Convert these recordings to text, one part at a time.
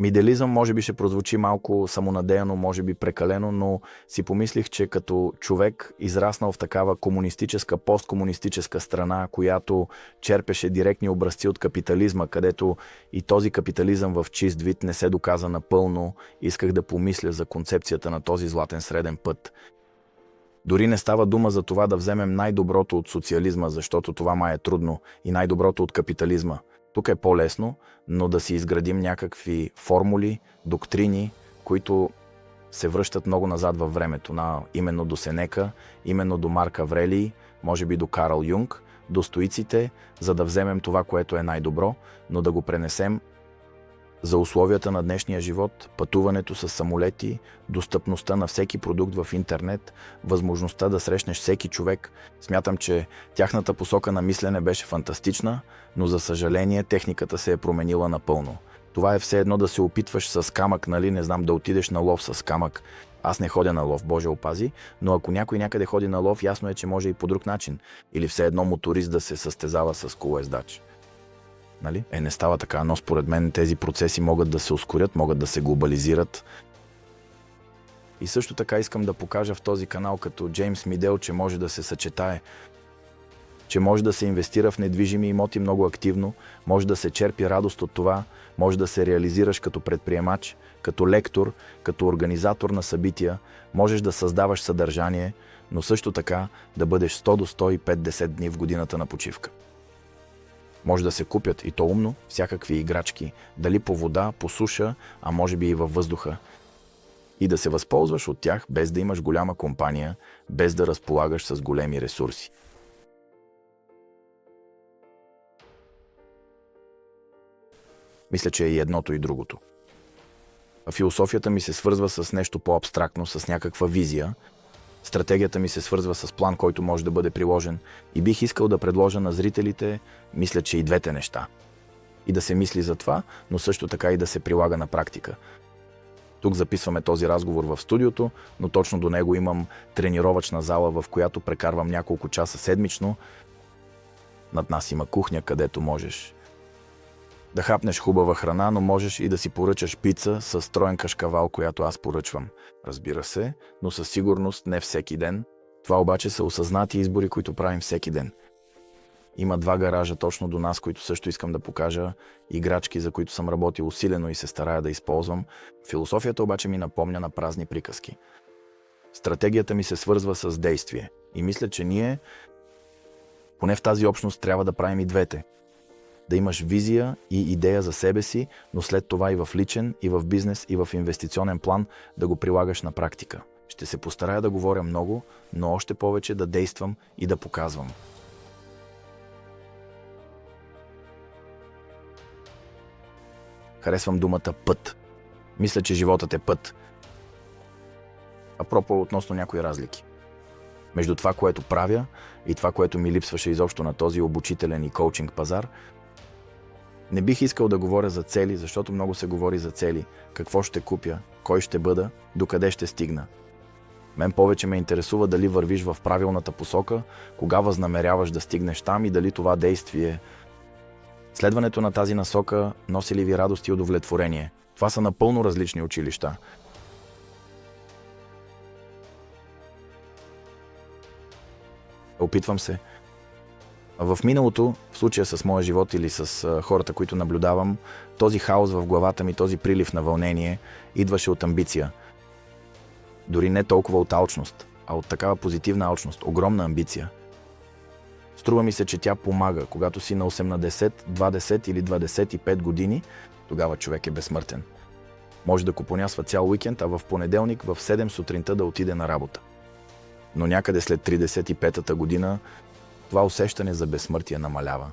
Идеализъм може би ще прозвучи малко самонадеяно, може би прекалено, но си помислих, че като човек, израснал в такава комунистическа, посткомунистическа страна, която черпеше директни образци от капитализма, където и този капитализъм в чист вид не се доказа напълно, исках да помисля за концепцията на този златен среден път. Дори не става дума за това да вземем най-доброто от социализма, защото това май е трудно, и най-доброто от капитализма. Тук е по-лесно, но да си изградим някакви формули, доктрини, които се връщат много назад във времето, именно до Сенека, именно до Марк Аврелий, може би до Карл Юнг, до стоиците, за да вземем това, което е най-добро, но да го пренесем за условията на днешния живот, пътуването с самолети, достъпността на всеки продукт в интернет, възможността да срещнеш всеки човек. Смятам, че тяхната посока на мислене беше фантастична, но за съжаление техниката се е променила напълно. Това е все едно да се опитваш с камък, нали, не знам, да отидеш на лов с камък. Аз не ходя на лов, Боже опази, но ако някой някъде ходи на лов, ясно е, че може и по друг начин. Или все едно моторист да се състезава с колоездач. Нали? Не става така, но според мен тези процеси могат да се ускорят, могат да се глобализират. И също така искам да покажа в този канал като Джеймс Мидел, че може да се съчетае, че може да се инвестира в недвижими имоти много активно, може да се черпи радост от това, може да се реализираш като предприемач, като лектор, като организатор на събития, можеш да създаваш съдържание, но също така да бъдеш 100 до 150 дни в годината на почивка. Може да се купят, и то умно, всякакви играчки, дали по вода, по суша, а може би и във въздуха, и да се възползваш от тях, без да имаш голяма компания, без да разполагаш с големи ресурси. Мисля, че е и едното и другото. Философията ми се свързва с нещо по-абстрактно, с някаква визия. Стратегията ми се свързва с план, който може да бъде приложен, и бих искал да предложа на зрителите, мисля, че и двете неща. И да се мисли за това, но също така и да се прилага на практика. Тук записваме този разговор в студиото, но точно до него имам тренировъчна зала, в която прекарвам няколко часа седмично. Над нас има кухня, където можеш да хапнеш хубава храна, но можеш и да си поръчаш пица с троен кашкавал, която аз поръчвам. Разбира се, но със сигурност не всеки ден. Това обаче са осъзнати избори, които правим всеки ден. Има 2 гаража точно до нас, които също искам да покажа, играчки, за които съм работил усилено и се старая да използвам. Философията обаче ми напомня на празни приказки. Стратегията ми се свързва с действие. И мисля, че ние, поне в тази общност, трябва да правим и двете. Да имаш визия и идея за себе си, но след това и в личен, и в бизнес, и в инвестиционен план да го прилагаш на практика. Ще се постарая да говоря много, но още повече да действам и да показвам. Харесвам думата път. Мисля, че животът е път. Апропо относно някои разлики между това, което правя, и това, което ми липсваше изобщо на този обучителен и коучинг пазар. Не бих искал да говоря за цели, защото много се говори за цели. Какво ще купя, кой ще бъда, докъде ще стигна. Мен повече ме интересува дали вървиш в правилната посока, кога възнамеряваш да стигнеш там и дали това действие, следването на тази насока, носи ли ви радост и удовлетворение. Това са напълно различни училища. Опитвам се. В миналото, в случая с моя живот или с хората, които наблюдавам, този хаос в главата ми, този прилив на вълнение, идваше от амбиция. Дори не толкова от алчност, а от такава позитивна алчност, огромна амбиция. Струва ми се, че тя помага, когато си на 80, 20 или 25 години, тогава човек е безсмъртен. Може да купонясва цял уикенд, а в понеделник в 7 сутринта да отиде на работа. Но някъде след 35-та година това усещане за безсмъртие намалява.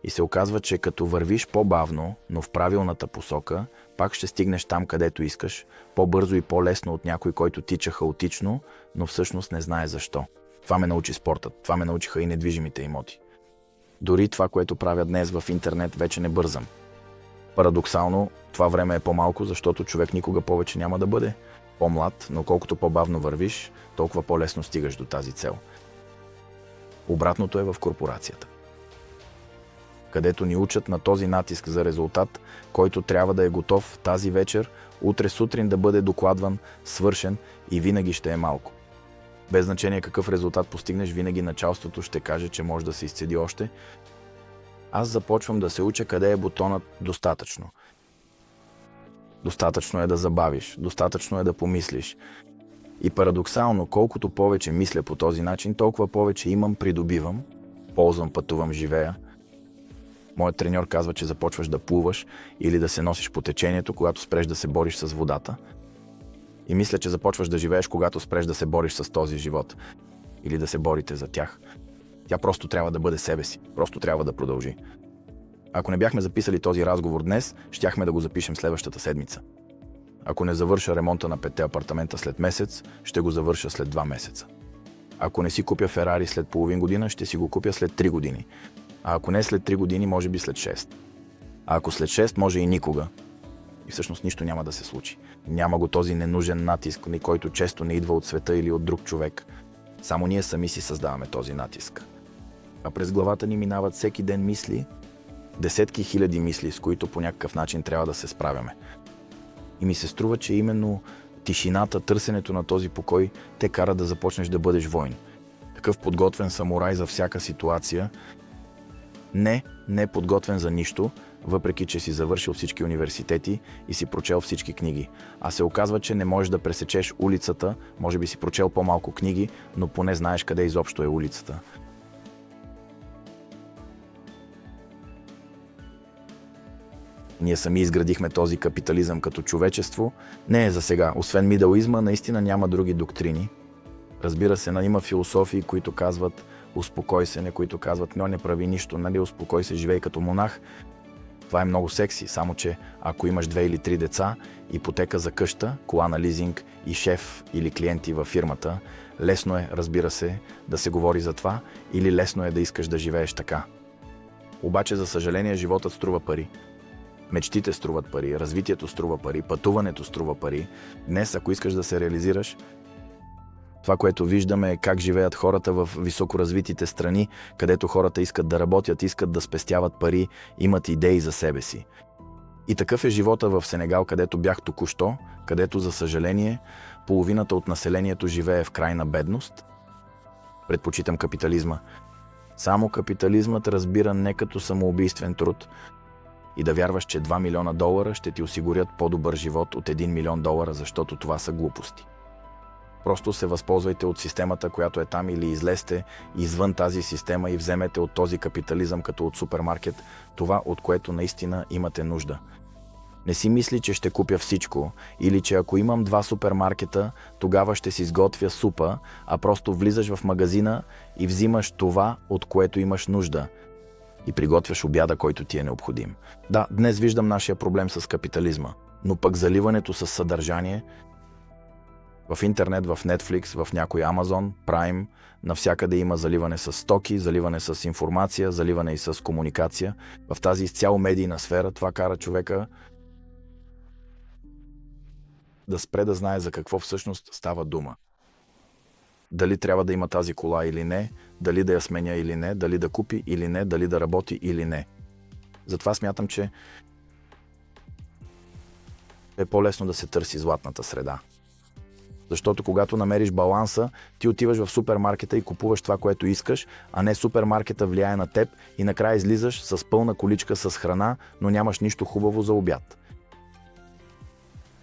И се оказва, че като вървиш по-бавно, но в правилната посока, пак ще стигнеш там, където искаш, по-бързо и по-лесно от някой, който тича хаотично, но всъщност не знае защо. Това ме научи спортът, това ме научиха и недвижимите имоти. Дори това, което правя днес в интернет, вече не бързам. Парадоксално, това време е по-малко, защото човек никога повече няма да бъде по-млад, но колкото по-бавно вървиш, толкова по-лесно стигаш до тази цел. Обратното е в корпорацията. където ни учат на този натиск за резултат, който трябва да е готов тази вечер, утре сутрин да бъде докладван, свършен и винаги ще е малко. Без значение какъв резултат постигнеш, винаги началството ще каже, че може да се изцеди още. Аз започвам да се уча къде е бутонът достатъчно. Достатъчно е да забавиш, достатъчно е да помислиш. И парадоксално, колкото повече мисля по този начин, толкова повече имам, придобивам, ползвам, пътувам, живея. Моят треньор казва, че започваш да плуваш или да се носиш по течението, когато спреш да се бориш с водата. И мисля, че започваш да живееш, когато спреш да се бориш с този живот. Или да се борите за тях. Тя просто трябва да бъде себе си. Просто трябва да продължи. Ако не бяхме записали този разговор днес, щяхме да го запишем следващата седмица. Ако не завърша ремонта на 5 апартамента след месец, ще го завърша след 2 месеца. Ако не си купя Ферари след половин година, ще си го купя след 3 години. А ако не след 3 години, може би след 6. А ако след 6, може и никога. И всъщност нищо няма да се случи. Няма го този ненужен натиск, който често не идва от света или от друг човек. Само ние сами си създаваме този натиск. А през главата ни минават всеки ден мисли, десетки хиляди мисли, с които по някакъв начин трябва да се справяме. И ми се струва, че именно тишината, търсенето на този покой те кара да започнеш да бъдеш войн. Такъв подготвен самурай за всяка ситуация. Не подготвен за нищо, въпреки че си завършил всички университети и си прочел всички книги. А се оказва, че не можеш да пресечеш улицата, може би си прочел по-малко книги, но поне знаеш къде изобщо е улицата. Ние сами изградихме този капитализъм като човечество. Не е за сега. Освен мидализма, наистина няма други доктрини. Разбира се, има философии, които казват успокой се, които казват не прави нищо, успокой се, живей като монах. Това е много секси, само че ако имаш 2 или 3 деца, ипотека за къща, кола на лизинг и шеф или клиенти във фирмата, лесно е, разбира се, да се говори за това или лесно е да искаш да живееш така. Обаче, за съжаление, животът струва пари. Мечтите струват пари, развитието струва пари, пътуването струва пари. Днес, ако искаш да се реализираш, това, което виждаме е как живеят хората в високоразвитите страни, където хората искат да работят, искат да спестяват пари, имат идеи за себе си. И такъв е живота в Сенегал, където бях току-що, където, за съжаление, половината от населението живее в крайна бедност. Предпочитам капитализма. Само капитализмът разбира не като самоубийствен труд, и да вярваш, че $2 милиона ще ти осигурят по-добър живот от $1 милион, защото това са глупости. Просто се възползвайте от системата, която е там, или излезте извън тази система и вземете от този капитализъм като от супермаркет това, от което наистина имате нужда. Не си мисли, че ще купя всичко или че ако имам 2 супермаркета, тогава ще си сготвя супа, а просто влизаш в магазина и взимаш това, от което имаш нужда. И приготвяш обяда, който ти е необходим. Да, днес виждам нашия проблем с капитализма, но пък заливането с съдържание в интернет, в Netflix, в някой Amazon, Prime, навсякъде има заливане с стоки, заливане с информация, заливане и с комуникация. В тази изцяло медийна сфера това кара човека да спре да знае за какво всъщност става дума. Дали трябва да има тази кола или не, дали да я сменя или не, дали да купи или не, дали да работи или не. Затова смятам, че е по-лесно да се търси златната среда. Защото когато намериш баланса, ти отиваш в супермаркета и купуваш това, което искаш, а не супермаркета влияе на теб и накрая излизаш с пълна количка с храна, но нямаш нищо хубаво за обяд.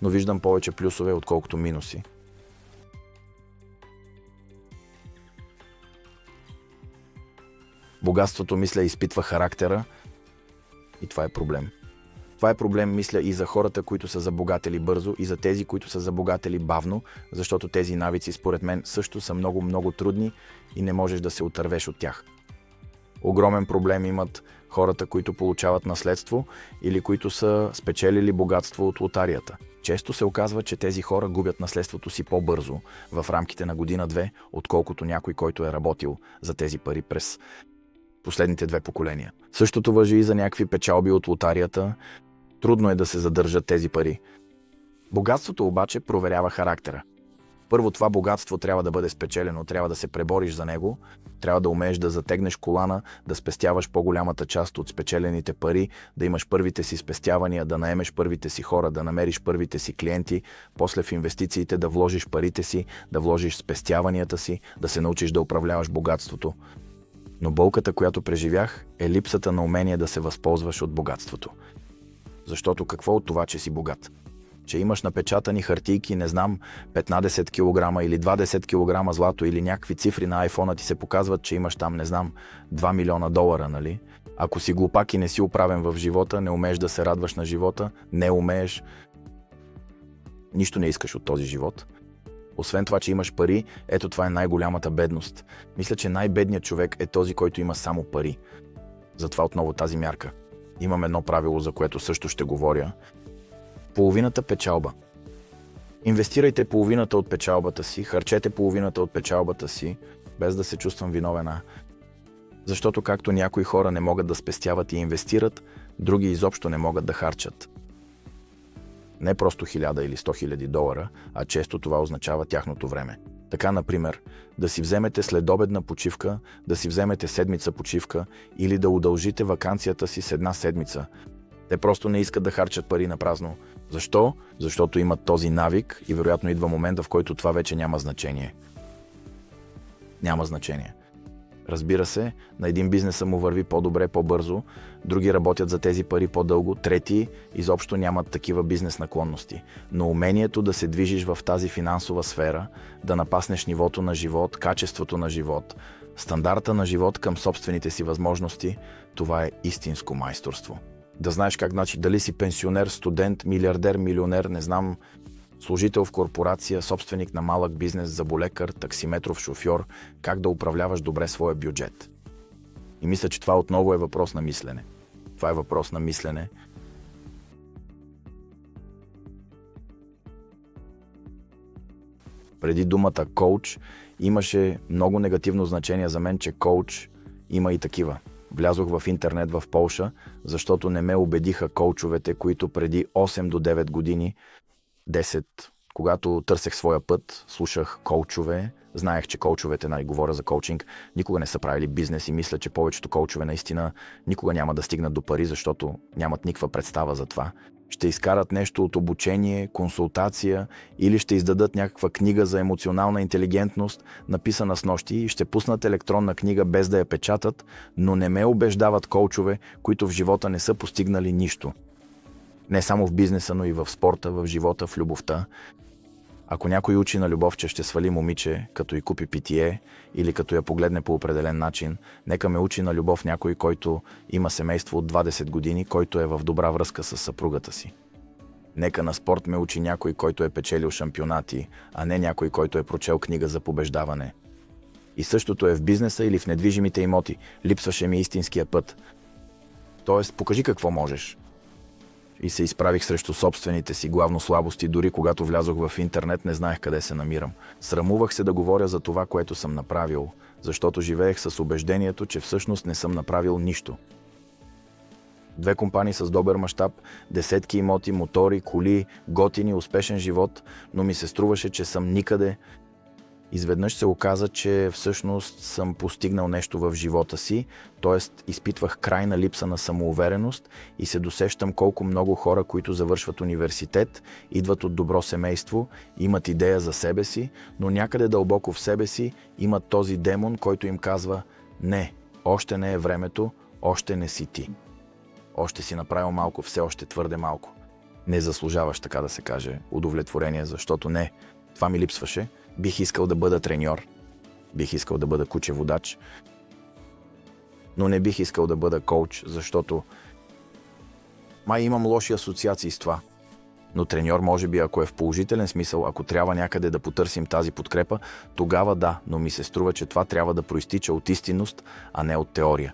Но виждам повече плюсове, отколкото минуси. Богатството, мисля, изпитва характера и това е проблем. Това е проблем, мисля, и за хората, които са забогатели бързо, и за тези, които са забогатели бавно, защото тези навици, според мен, също са много трудни и не можеш да се отървеш от тях. Огромен проблем имат хората, които получават наследство или които са спечелили богатство от лотарията. Често се оказва, че тези хора губят наследството си по-бързо, в рамките на година-две, отколкото някой, който е работил за тези пари през последните 2 поколения. Същото важи и за някакви печалби от лотарията. Трудно е да се задържат тези пари. Богатството обаче проверява характера. Първо, това богатство трябва да бъде спечелено, трябва да се пребориш за него, трябва да умееш да затегнеш колана, да спестяваш по-голямата част от спечелените пари, да имаш първите си спестявания, да наемеш първите си хора, да намериш първите си клиенти, после в инвестициите да вложиш парите си, да вложиш спестяванията си, да се научиш да управляваш богатството. Но болката, която преживях, е липсата на умение да се възползваш от богатството. Защото какво от това, че си богат? Че имаш напечатани хартийки, не знам, 15 кг или 20 кг злато или някакви цифри на айфона ти се показват, че имаш там, не знам, 2 милиона долара, нали? Ако си глупак и не си управен в живота, не умееш да се радваш на живота, не умееш, нищо не искаш от този живот. Освен това, че имаш пари, ето това е най-голямата бедност. Мисля, че най-бедният човек е този, който има само пари. Затова отново тази мярка. Имам едно правило, за което също ще говоря. Половината печалба. Инвестирайте половината от печалбата си, харчете половината от печалбата си, без да се чувствам виновен. Защото както някои хора не могат да спестяват и инвестират, други изобщо не могат да харчат. Не просто 1000 или 100 000 долара, а често това означава тяхното време. Така, например, да си вземете следобедна почивка, да си вземете седмица почивка или да удължите ваканцията си с една седмица. Те просто не искат да харчат пари на празно. Защо? Защото имат този навик и вероятно идва момента, в който това вече няма значение. Няма значение. Разбира се, на един бизнеса му върви по-добре, по-бързо, други работят за тези пари по-дълго, трети изобщо нямат такива бизнес наклонности. Но умението да се движиш в тази финансова сфера, да напаснеш нивото на живот, качеството на живот, стандарта на живот към собствените си възможности, това е истинско майсторство. Да знаеш как, значи, дали си пенсионер, студент, милиардер, милионер, не знам, служител в корпорация, собственик на малък бизнес, зъболекар, таксиметров шофьор, как да управляваш добре своя бюджет. И мисля, че това отново е въпрос на мислене. Това е въпрос на мислене. Преди думата коуч имаше много негативно значение за мен, че коуч има и такива. Влязох в интернет в Полша, защото не ме убедиха коучовете, които преди 8 до 9 години, 10, когато търсех своя път, слушах коучове, знаех, че коучовете, говоря за коучинг, никога не са правили бизнес и мисля, че повечето коучове наистина никога няма да стигнат до пари, защото нямат никаква представа за това. Ще изкарат нещо от обучение, консултация или ще издадат някаква книга за емоционална интелигентност, написана с нощи и ще пуснат електронна книга без да я печатат, но не ме убеждават коучове, които в живота не са постигнали нищо. Не само в бизнеса, но и в спорта, в живота, в любовта. Ако някой учи на любов, че ще свали момиче, като й купи питие или като я погледне по определен начин, нека ме учи на любов някой, който има семейство от 20 години, който е в добра връзка с съпругата си. Нека на спорт ме учи някой, който е печелил шампионати, а не някой, който е прочел книга за побеждаване. И същото е в бизнеса или в недвижимите имоти. Липсваше ми истинския път. Тоест, покажи какво можеш. И се изправих срещу собствените си главно слабости, дори когато влязох в интернет, не знаех къде се намирам. Срамувах се да говоря за това, което съм направил, защото живеех с убеждението, че всъщност не съм направил нищо. 2 компании с добър мащаб, десетки имоти, мотори, коли, готини, успешен живот, но ми се струваше, че съм никъде. Изведнъж се оказа, че всъщност съм постигнал нещо в живота си, т.е. изпитвах крайна липса на самоувереност и се досещам колко много хора, които завършват университет, идват от добро семейство, имат идея за себе си, но някъде дълбоко в себе си имат този демон, който им казва: не, още не е времето, още не си ти. Още си направил малко, все още твърде малко. Не заслужаваш, така да се каже, удовлетворение, защото не, това ми липсваше. Бих искал да бъда треньор, бих искал да бъда куче-водач, но не бих искал да бъда коуч, защото май имам лоши асоциации с това. Но треньор, може би, ако е в положителен смисъл, ако трябва някъде да потърсим тази подкрепа, тогава да, но ми се струва, че това трябва да проистича от истинност, а не от теория.